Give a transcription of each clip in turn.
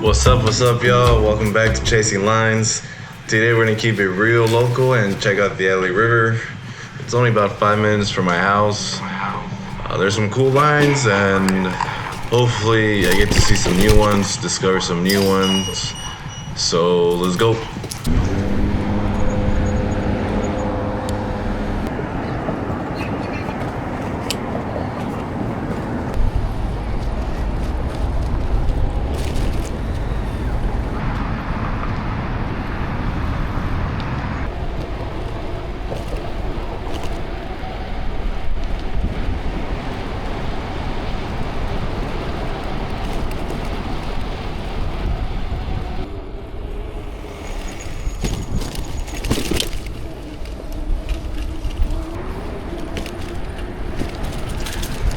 What's up, y'all? Welcome back to Chasing Lines. Today we're gonna keep it real local and check out the LA River. It's only about 5 minutes from my house. There's some cool lines, and hopefully I get to see some new ones, discover some new ones. So let's go.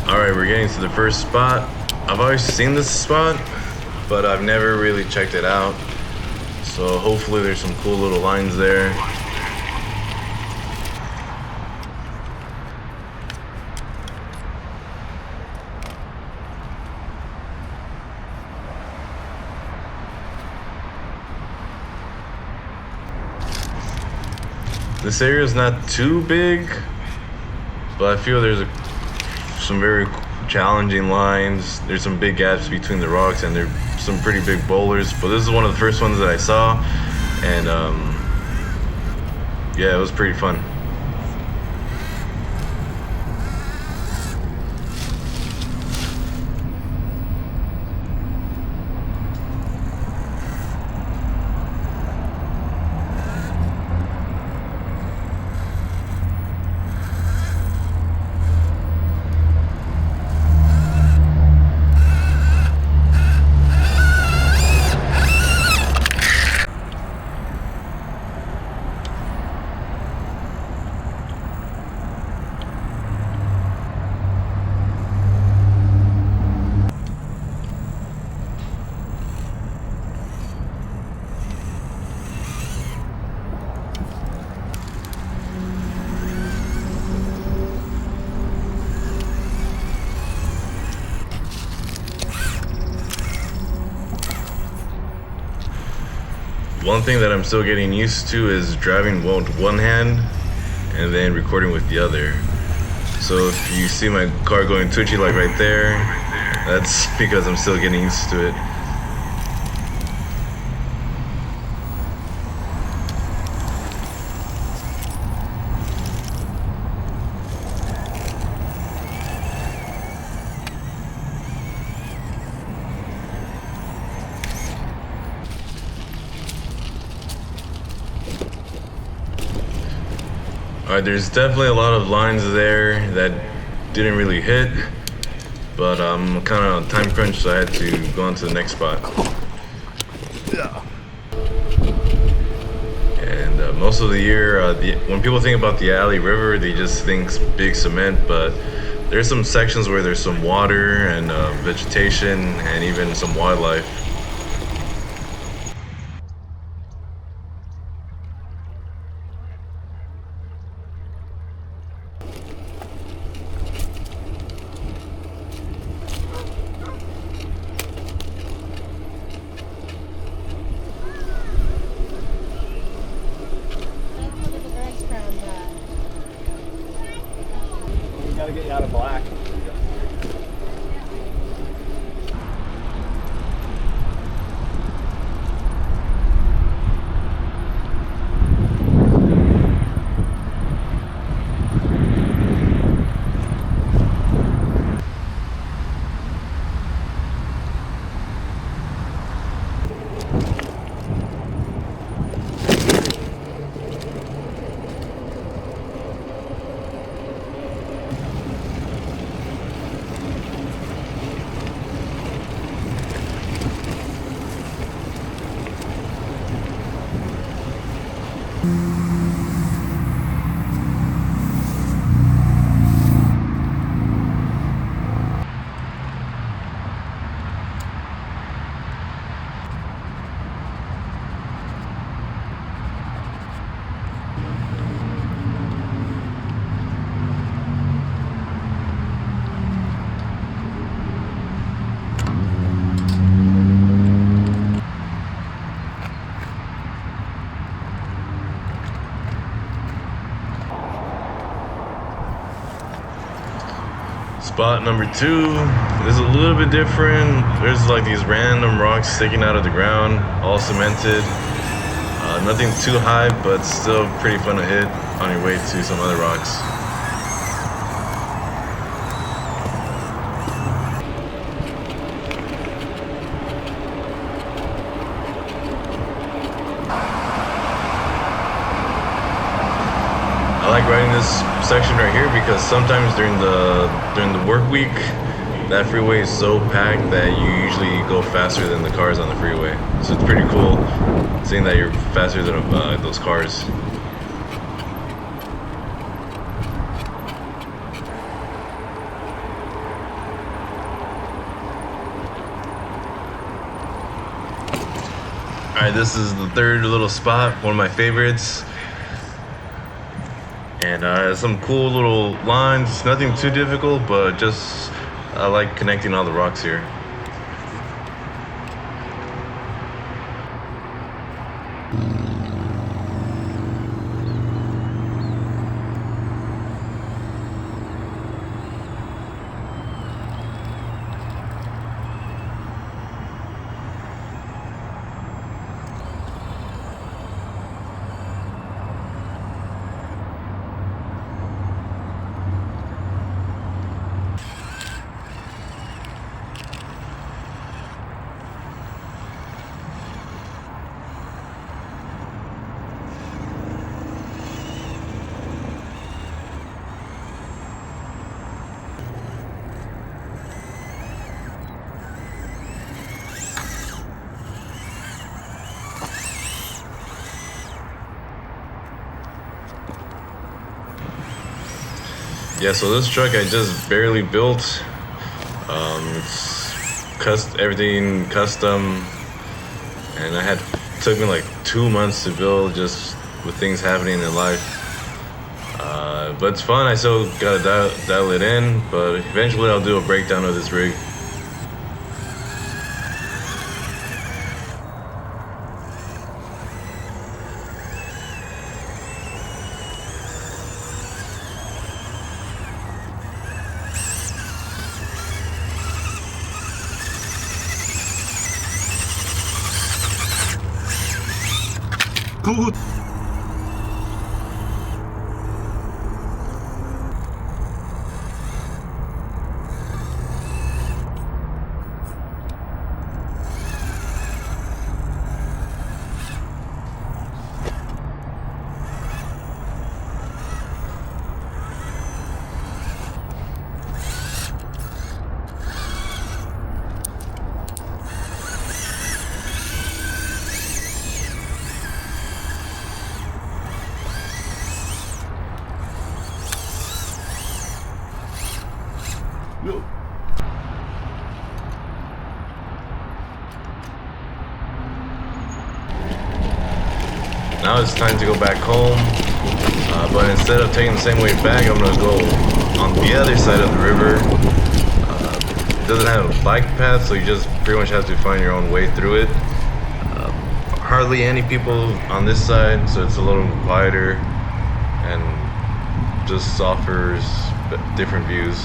Alright, we're getting to the first spot. I've always seen this spot, but I've never really checked it out. So hopefully there's some cool little lines there. This area is not too big, but I feel there's some very challenging lines. There's some big gaps between the rocks, and there's some pretty big boulders. But this is one of the first ones that I saw, and yeah, it was pretty fun. One thing that I'm still getting used to is driving with one hand and then recording with the other. So if you see my car going twitchy like right there, that's because I'm still getting used to it. Alright, there's definitely a lot of lines there that didn't really hit, but I'm kind of on time crunch, so I had to go on to the next spot. And most of the year, when people think about the LA River, they just think big cement, but there's some sections where there's some water and vegetation and even some wildlife. Gotta get you out of black. spot number 2 is a little bit different. There's like these random rocks sticking out of the ground, all cemented. Nothing too high, but still pretty fun to hit on your way to some other rocks. I like riding this section right here because sometimes during the work week, that freeway is so packed that you usually go faster than the cars on the freeway. So it's pretty cool seeing that you're faster than those cars. Alright, this is the third little spot, one of my favorites. And some cool little lines, nothing too difficult, but just I like connecting all the rocks here. Yeah, so this truck I just barely built. It's everything custom, and took me like 2 months to build just with things happening in life. But it's fun. I still gotta dial it in, but eventually I'll do a breakdown of this rig. Good. Now it's time to go back home, but instead of taking the same way back, I'm gonna go on the other side of the river. It doesn't have a bike path, so you just pretty much have to find your own way through it. Hardly any people on this side, so it's a little quieter and just offers different views.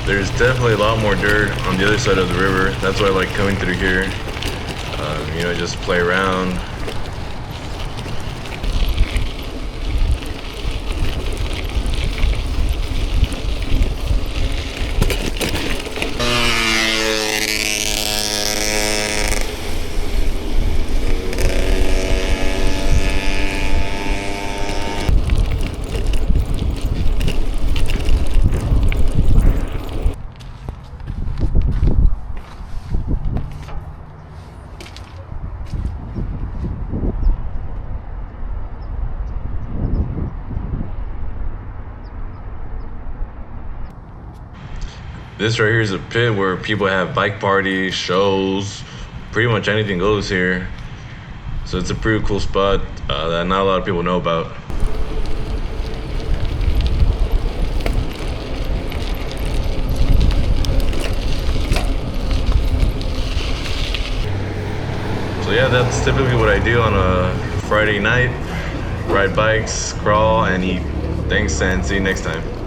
There's definitely a lot more dirt on the other side of the river. That's why I like coming through here. You know, just play around. This right here is a pit where people have bike parties, shows, pretty much anything goes here. So it's a pretty cool spot that not a lot of people know about. So yeah, that's typically what I do on a Friday night. Ride bikes, crawl, and eat. Thanks, and see you next time.